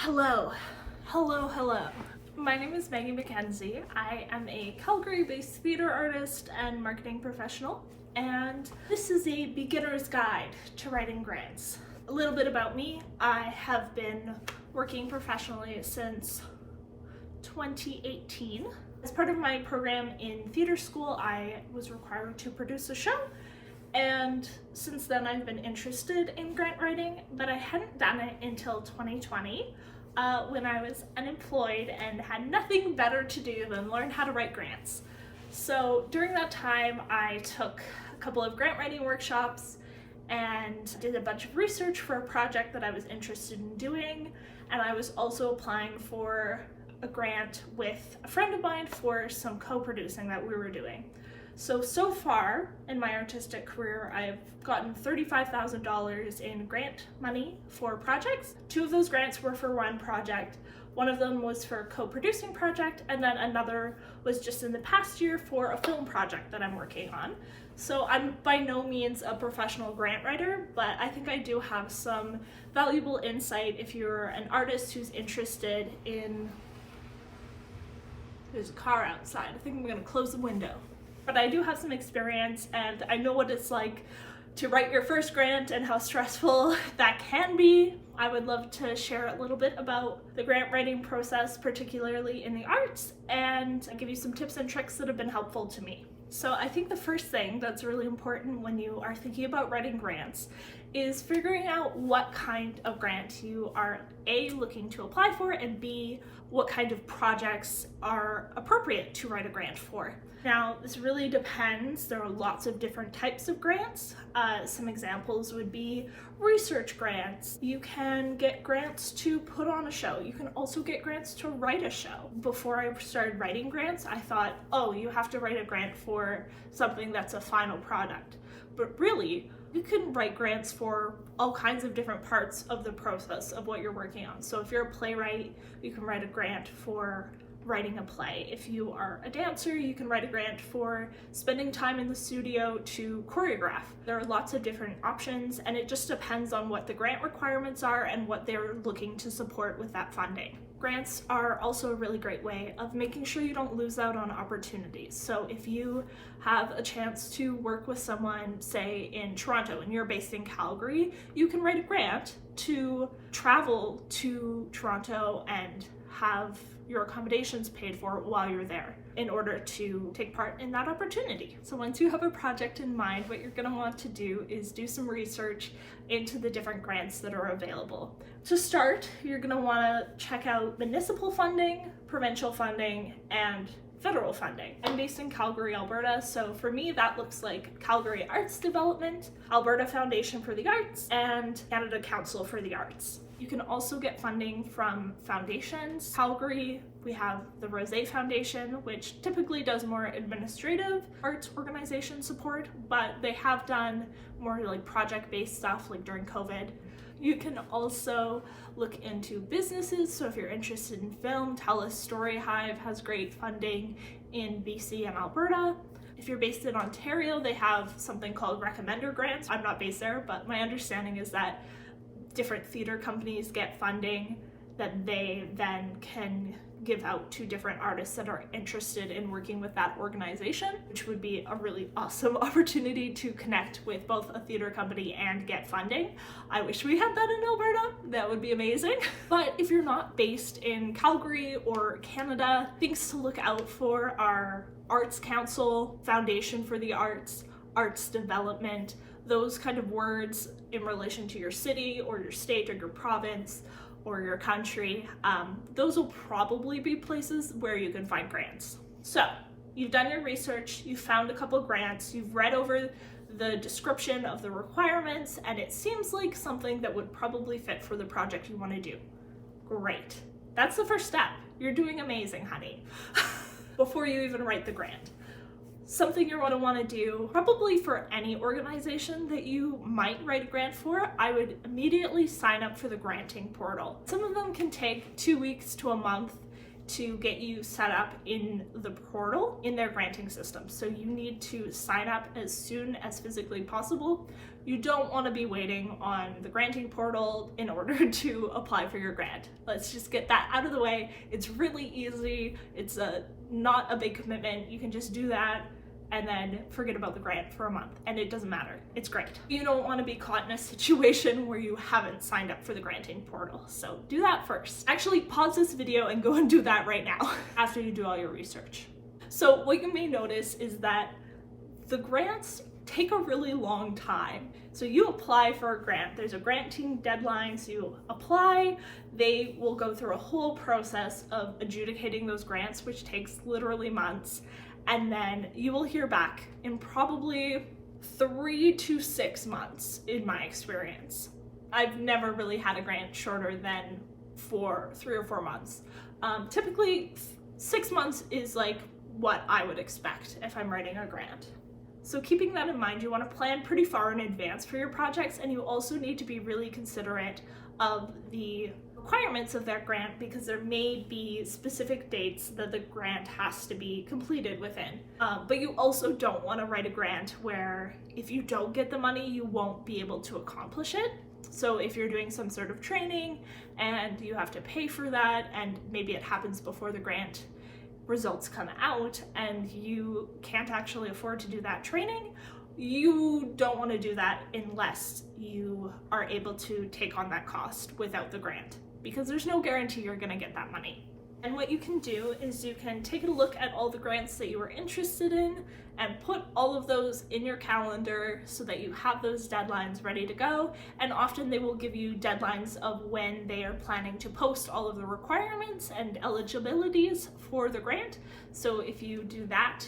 Hello. Hello. My name is Maggie McKenzie. I am a Calgary-based theater artist and marketing professional, and this is a beginner's guide to writing grants. A little bit about me. I have been working professionally since 2018. As part of my program in theater school, I was required to produce a show, and since then I've been interested in grant writing, but I hadn't done it until 2020 when I was unemployed and had nothing better to do than learn how to write grants. So during that time I took a couple of grant writing workshops and did a bunch of research for a project that I was interested in doing, and I was also applying for a grant with a friend of mine for some co-producing that we were doing. So far in my artistic career, I've gotten $35,000 in grant money for projects. 2 of those grants were for one project. One of them was for a co-producing project, and then another was just in the past year for a film project that I'm working on. So I'm by no means a professional grant writer, but I think I do have some valuable insight if you're an artist who's interested in... There's a car outside. I think I'm gonna close the window. But I do have some experience, and I know what it's like to write your first grant and how stressful that can be. I would love to share a little bit about the grant writing process, particularly in the arts, and give you some tips and tricks that have been helpful to me. So I think the first thing that's really important when you are thinking about writing grants is figuring out what kind of grant you are A, looking to apply for, and B, what kind of projects are appropriate to write a grant for. Now, this really depends. There are lots of different types of grants. Some examples would be research grants. You can get grants to put on a show. You can also get grants to write a show. Before I started writing grants, I thought, oh, you have to write a grant for something that's a final product. But really, you can write grants for all kinds of different parts of the process of what you're working on. So if you're a playwright, you can write a grant for writing a play. If you are a dancer, you can write a grant for spending time in the studio to choreograph. There are lots of different options, and it just depends on what the grant requirements are and what they're looking to support with that funding. Grants are also a really great way of making sure you don't lose out on opportunities. So if you have a chance to work with someone, say in Toronto, and you're based in Calgary, you can write a grant to travel to Toronto and have your accommodations paid for while you're there in order to take part in that opportunity. So once you have a project in mind, what you're going to want to do is do some research into the different grants that are available. To start, you're going to want to check out municipal funding, provincial funding, and federal funding. I'm based in Calgary, Alberta, so for me that looks like Calgary Arts Development, Alberta Foundation for the Arts, and Canada Council for the Arts. You can also get funding from foundations. Calgary, we have the Rosé Foundation, which typically does more administrative arts organization support, but they have done more like project-based stuff like during COVID. You can also look into businesses, so if you're interested in film, TELUS Story Hive has great funding in BC and Alberta. If you're based in Ontario, they have something called Recommender Grants. I'm not based there, but my understanding is that different theater companies get funding that they then can give out to different artists that are interested in working with that organization, which would be a really awesome opportunity to connect with both a theater company and get funding. I wish we had that in Alberta. That would be amazing. But if you're not based in Calgary or Canada, things to look out for are Arts Council, Foundation for the Arts, Arts Development, those kind of words in relation to your city or your state or your province or your country. Those will probably be places where you can find grants. So you've done your research, you've found a couple grants, you've read over the description of the requirements, and it seems like something that would probably fit for the project you want to do. Great. That's the first step. You're doing amazing, honey. Before you even write the grant. Something you're going to want to do, probably for any organization that you might write a grant for, I would immediately sign up for the granting portal. Some of them can take 2 weeks to a month to get you set up in the portal in their granting system. So you need to sign up as soon as physically possible. You don't want to be waiting on the granting portal in order to apply for your grant. Let's just get that out of the way. It's really easy. It's not a big commitment. You can just do that and then forget about the grant for a month, and it doesn't matter. It's great. You don't want to be caught in a situation where you haven't signed up for the granting portal, so do that first. Actually, pause this video and go and do that right now after you do all your research. So what you may notice is that the grants take a really long time. So you apply for a grant, there's a granting deadline, so you apply, they will go through a whole process of adjudicating those grants, which takes literally months, and then you will hear back in probably 3 to 6 months in my experience. I've never really had a grant shorter than 3 or 4 months. Typically 6 months is like what I would expect if I'm writing a grant. So keeping that in mind, you want to plan pretty far in advance for your projects, and you also need to be really considerate of the requirements of that grant, because there may be specific dates that the grant has to be completed within. But you also don't want to write a grant where if you don't get the money, you won't be able to accomplish it. So if you're doing some sort of training and you have to pay for that, and maybe it happens before the grant results come out and you can't actually afford to do that training, you don't want to do that unless you are able to take on that cost without the grant, because there's no guarantee you're going to get that money. And what you can do is you can take a look at all the grants that you are interested in and put all of those in your calendar so that you have those deadlines ready to go. And often they will give you deadlines of when they are planning to post all of the requirements and eligibilities for the grant. So if you do that,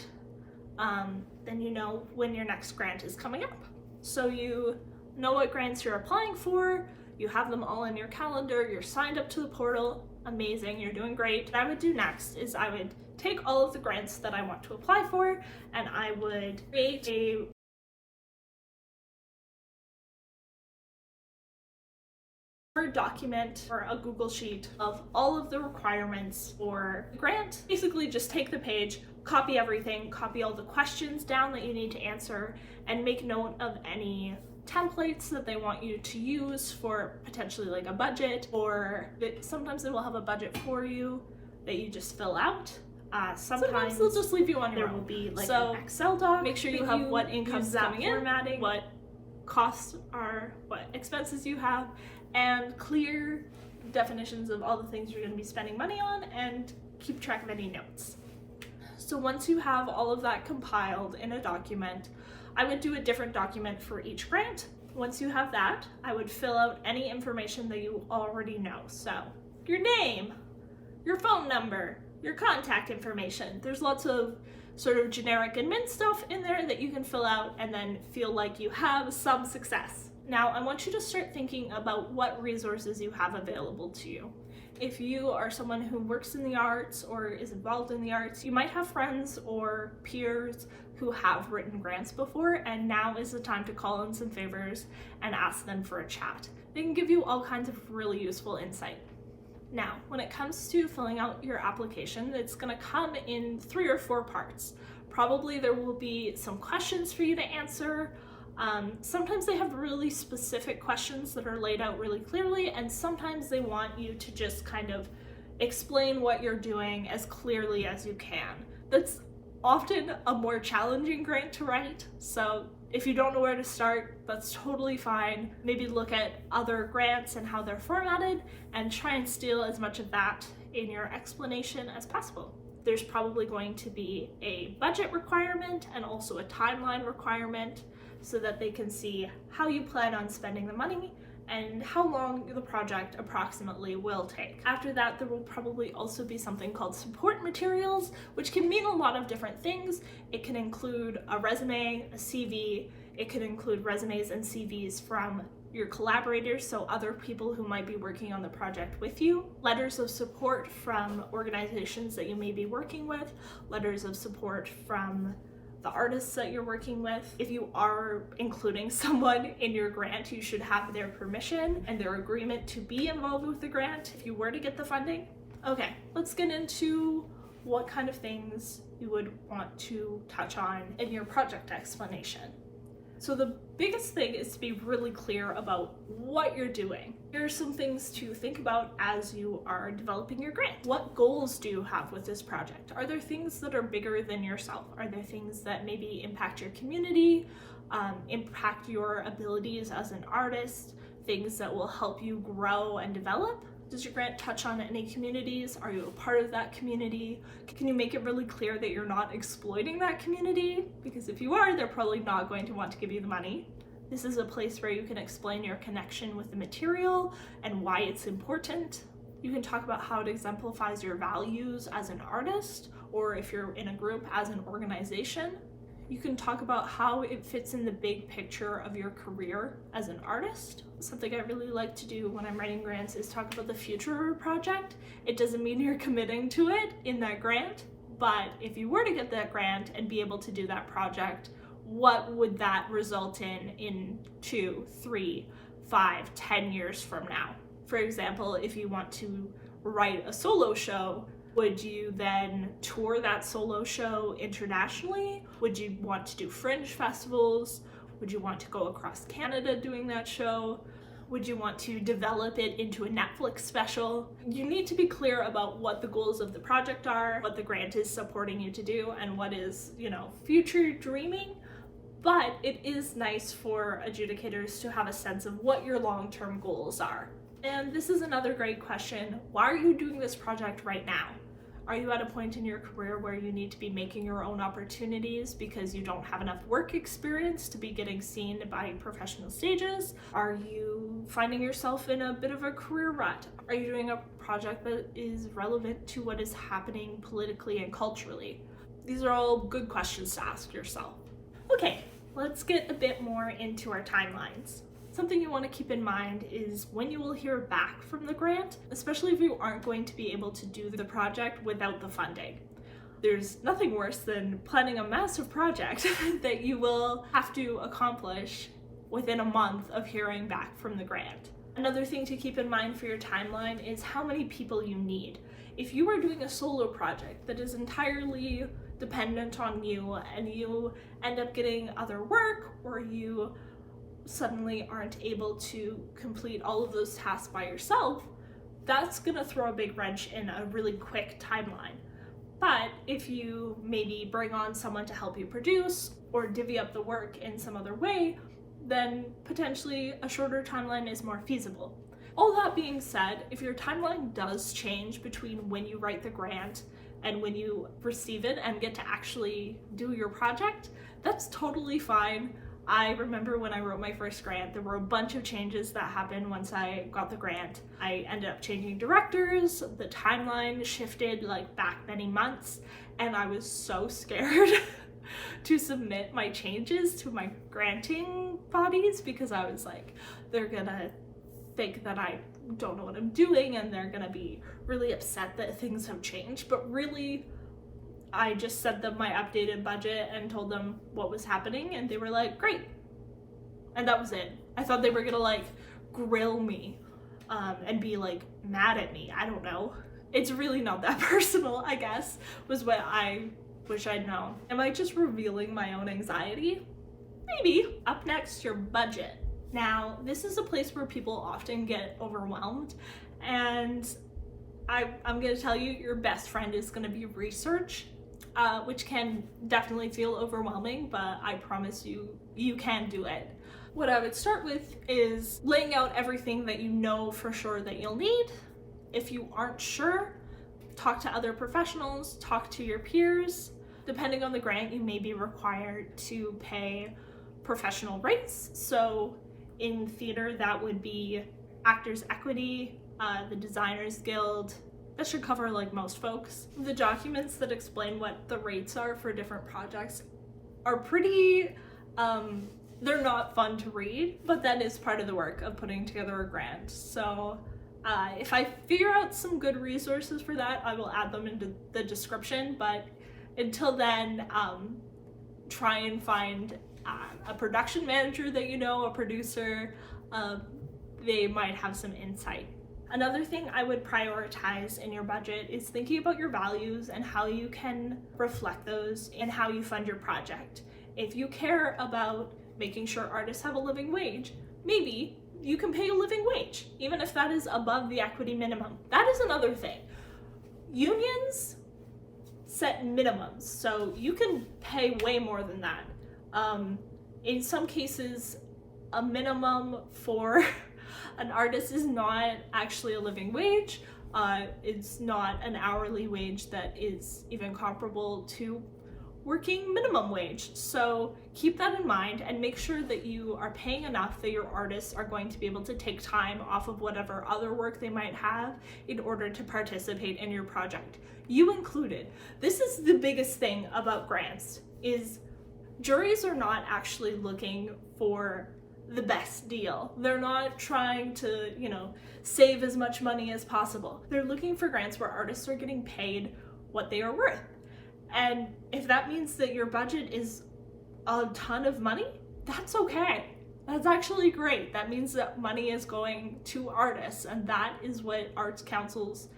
then you know when your next grant is coming up. So you know what grants you're applying for, you have them all in your calendar, you're signed up to the portal. Amazing, you're doing great. What I would do next is I would take all of the grants that I want to apply for, and I would create a Word document or a Google Sheet of all of the requirements for the grant. Basically just take the page, copy everything, copy all the questions down that you need to answer, and make note of any templates that they want you to use for potentially like a budget, or sometimes they will have a budget for you that you just fill out. Sometimes they'll just leave you on your own. There will be like an Excel doc. Make sure you have what income's coming in, formatting, what costs are, what expenses you have, and clear definitions of all the things you're going to be spending money on, and keep track of any notes. So once you have all of that compiled in a document, I would do a different document for each grant. Once you have that, I would fill out any information that you already know. So your name, your phone number, your contact information. There's lots of sort of generic admin stuff in there that you can fill out and then feel like you have some success. Now I want you to start thinking about what resources you have available to you. If you are someone who works in the arts or is involved in the arts, you might have friends or peers who have written grants before, and now is the time to call in some favors and ask them for a chat. They can give you all kinds of really useful insight. Now, when it comes to filling out your application, it's going to come in 3 or 4 parts. Probably there will be some questions for you to answer. Sometimes they have really specific questions that are laid out really clearly, and sometimes they want you to just kind of explain what you're doing as clearly as you can. That's often a more challenging grant to write, so if you don't know where to start, that's totally fine. Maybe look at other grants and how they're formatted and try and steal as much of that in your explanation as possible. There's probably going to be a budget requirement and also a timeline requirement so that they can see how you plan on spending the money and how long the project approximately will take. After that, there will probably also be something called support materials, which can mean a lot of different things. It can include a resume, a CV, it could include resumes and CVs from your collaborators, so other people who might be working on the project with you, letters of support from organizations that you may be working with, letters of support from the artists that you're working with. If you are including someone in your grant, you should have their permission and their agreement to be involved with the grant if you were to get the funding. Okay, let's get into what kind of things you would want to touch on in your project explanation. So the biggest thing is to be really clear about what you're doing. Here are some things to think about as you are developing your grant. What goals do you have with this project? Are there things that are bigger than yourself? Are there things that maybe impact your community, impact your abilities as an artist, things that will help you grow and develop? Does your grant touch on any communities? Are you a part of that community? Can you make it really clear that you're not exploiting that community? Because if you are, they're probably not going to want to give you the money. This is a place where you can explain your connection with the material and why it's important. You can talk about how it exemplifies your values as an artist, or if you're in a group as an organization. You can talk about how it fits in the big picture of your career as an artist. Something I really like to do when I'm writing grants is talk about the future of a project. It doesn't mean you're committing to it in that grant, but if you were to get that grant and be able to do that project, what would that result in 2, 3, 5, 10 years from now? For example, if you want to write a solo show, would you then tour that solo show internationally? Would you want to do fringe festivals? Would you want to go across Canada doing that show? Would you want to develop it into a Netflix special? You need to be clear about what the goals of the project are, what the grant is supporting you to do, and what is, future dreaming. But it is nice for adjudicators to have a sense of what your long-term goals are. And this is another great question. Why are you doing this project right now? Are you at a point in your career where you need to be making your own opportunities because you don't have enough work experience to be getting seen by professional stages? Are you finding yourself in a bit of a career rut? Are you doing a project that is relevant to what is happening politically and culturally? These are all good questions to ask yourself. Okay, let's get a bit more into our timelines. Something you want to keep in mind is when you will hear back from the grant, especially if you aren't going to be able to do the project without the funding. There's nothing worse than planning a massive project that you will have to accomplish within a month of hearing back from the grant. Another thing to keep in mind for your timeline is how many people you need. If you are doing a solo project that is entirely dependent on you and you end up getting other work, or you suddenly aren't able to complete all of those tasks by yourself, that's gonna throw a big wrench in a really quick timeline. But if you maybe bring on someone to help you produce or divvy up the work in some other way, then potentially a shorter timeline is more feasible. All that being said, if your timeline does change between when you write the grant and when you receive it and get to actually do your project, that's totally fine. I remember when I wrote my first grant, there were a bunch of changes that happened once I got the grant. I ended up changing directors, the timeline shifted back many months, and I was so scared to submit my changes to my granting bodies because I was like, they're gonna think that I don't know what I'm doing and they're gonna be really upset that things have changed. But really, I just sent them my updated budget and told them what was happening, and they were like, great. And that was it. I thought they were gonna grill me and be mad at me. I don't know. It's really not that personal, I guess, was what I wish I'd known. Am I just revealing my own anxiety? Maybe. Up next, your budget. Now, this is a place where people often get overwhelmed, and I'm gonna tell you, your best friend is gonna be research. Which can definitely feel overwhelming, but I promise you, you can do it. What I would start with is laying out everything that you know for sure that you'll need. If you aren't sure, talk to other professionals, talk to your peers. Depending on the grant, you may be required to pay professional rates. So in theater, that would be Actors Equity, the Designers Guild. That should cover most folks. The documents that explain what the rates are for different projects are pretty, they're not fun to read, but that is part of the work of putting together a grant. So if I figure out some good resources for that, I will add them into the description, but until then, try and find a production manager that you know, a producer. They might have some insight. Another thing I would prioritize in your budget is thinking about your values and how you can reflect those in how you fund your project. If you care about making sure artists have a living wage. Maybe you can pay a living wage, even if that is above the equity minimum. That is another thing. Unions set minimums, so you can pay way more than that. In some cases, a minimum for an artist is not actually a living wage. It's not an hourly wage that is even comparable to working minimum wage. So keep that in mind and make sure that you are paying enough that your artists are going to be able to take time off of whatever other work they might have in order to participate in your project, you included. This is the biggest thing about grants, is juries are not actually looking for the best deal. They're not trying to, save as much money as possible. They're looking for grants where artists are getting paid what they are worth. And if that means that your budget is a ton of money, that's okay. That's actually great. That means that money is going to artists, and that is what arts councils,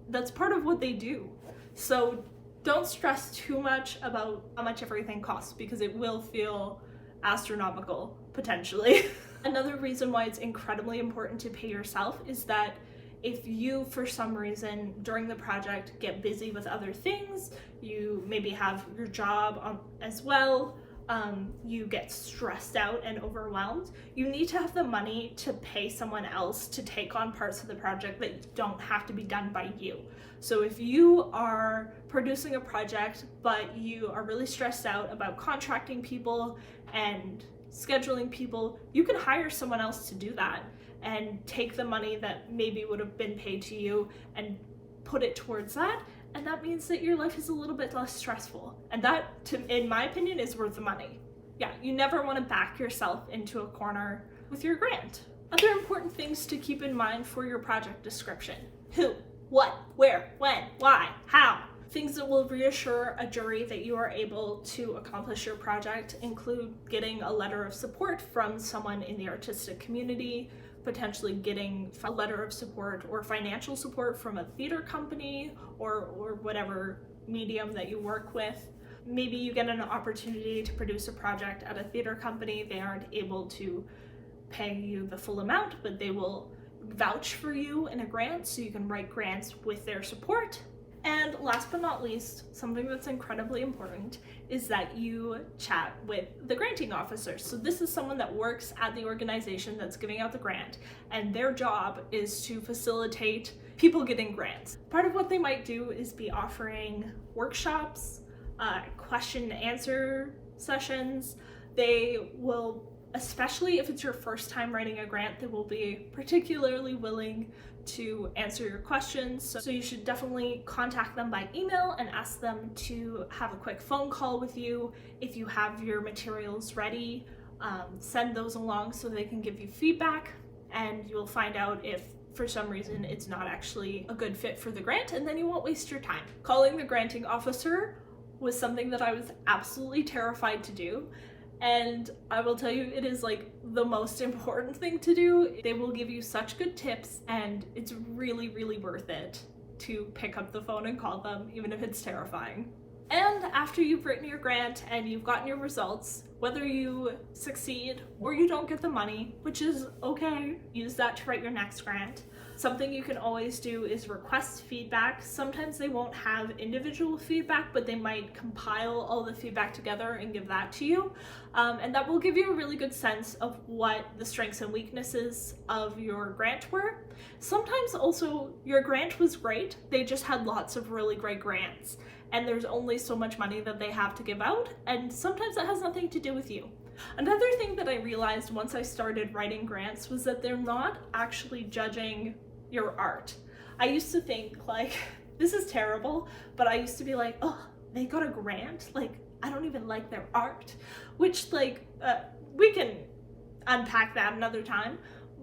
that's part of what they do. So don't stress too much about how much everything costs, because it will feel astronomical, potentially. Another reason why it's incredibly important to pay yourself is that if you, for some reason, during the project get busy with other things, you maybe have your job as well, you get stressed out and overwhelmed, you need to have the money to pay someone else to take on parts of the project that don't have to be done by you. So if you are producing a project, but you are really stressed out about contracting people and scheduling people, you can hire someone else to do that and take the money that maybe would have been paid to you and put it towards that. And that means that your life is a little bit less stressful. And that, in my opinion, is worth the money. Yeah, you never want to back yourself into a corner with your grant. Other important things to keep in mind for your project description: who, what, where, when, why, how. Things that will reassure a jury that you are able to accomplish your project include getting a letter of support from someone in the artistic community, potentially getting a letter of support or financial support from a theater company or whatever medium that you work with. Maybe you get an opportunity to produce a project at a theater company. They aren't able to pay you the full amount, but they will vouch for you in a grant, so you can write grants with their support. And last but not least, something that's incredibly important is that you chat with the granting officer. So this is someone that works at the organization that's giving out the grant, and their job is to facilitate people getting grants. Part of what they might do is be offering workshops, question and answer sessions. They will, especially if it's your first time writing a grant, they will be particularly willing to answer your questions. So you should definitely contact them by email and ask them to have a quick phone call with you. If you have your materials ready, send those along so they can give you feedback, and you'll find out if for some reason it's not actually a good fit for the grant, and then you won't waste your time. Calling the granting officer was something that I was absolutely terrified to do. And I will tell you, it is like the most important thing to do. They will give you such good tips, and it's really, really worth it to pick up the phone and call them, even if it's terrifying. And after you've written your grant and you've gotten your results, whether you succeed or you don't get the money, which is okay, use that to write your next grant. Something you can always do is request feedback. Sometimes they won't have individual feedback, but they might compile all the feedback together and give that to you. And that will give you a really good sense of what the strengths and weaknesses of your grant were. Sometimes also your grant was great, they just had lots of really great grants, and there's only so much money that they have to give out, and sometimes that has nothing to do with you. Another thing that I realized once I started writing grants was that they're not actually judging your art. I used to think, like, this is terrible, but I used to be like, oh, they got a grant? Like, I don't even like their art. Which, like, we can unpack that another time,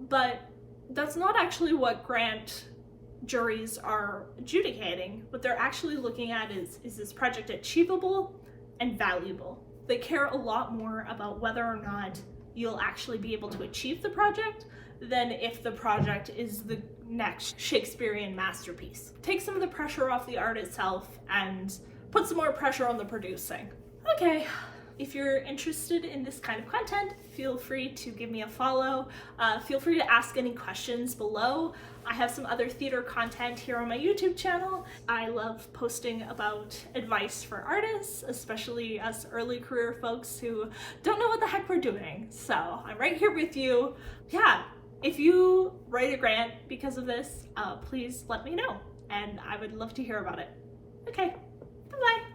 but that's not actually what grant juries are adjudicating. What they're actually looking at is this project achievable and valuable? They care a lot more about whether or not you'll actually be able to achieve the project than if the project is the next Shakespearean masterpiece. Take some of the pressure off the art itself and put some more pressure on the producing. Okay, if you're interested in this kind of content, feel free to give me a follow. Feel free to ask any questions below. I have some other theater content here on my YouTube channel. I love posting about advice for artists, especially us early career folks who don't know what the heck we're doing. So I'm right here with you. Yeah, if you write a grant because of this, please let me know, and I would love to hear about it. Okay, bye-bye.